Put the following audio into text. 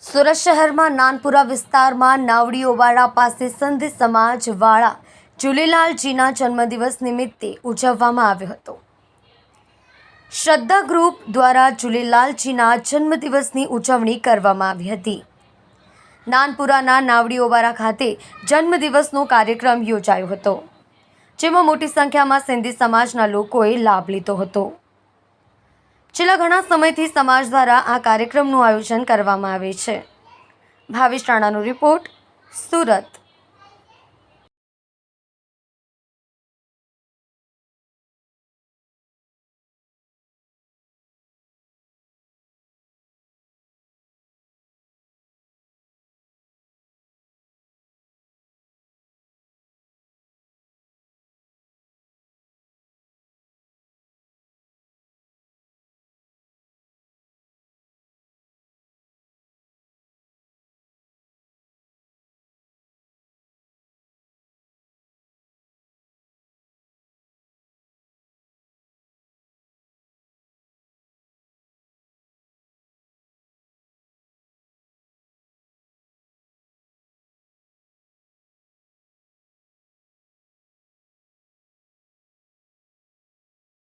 સુરત શહેરમાં નાનપુરા વિસ્તારમાં નાવડીઓવાડા પાસે સંત સમાજવાળા ઝૂલેલાલજીના જન્મદિવસ નિમિત્તે ઉજવવામાં આવ્યો હતો। શ્રદ્ધા ગ્રુપ દ્વારા ઝૂલેલાલજીના જન્મદિવસની ઉજવણી કરવામાં આવી હતી। નાનપુરાના નાવડીઓવાડા ખાતે જન્મદિવસનો કાર્યક્રમ યોજાયો હતો, જેમાં મોટી સંખ્યામાં સિંધી સમાજના લોકોએ લાભ લીધો હતો। છેલ્લા ઘણા સમયથી સમાજ દ્વારા આ કાર્યક્રમનું આયોજન કરવામાં આવે છે। ભાવેશ રાણાનો રિપોર્ટ, સુરત।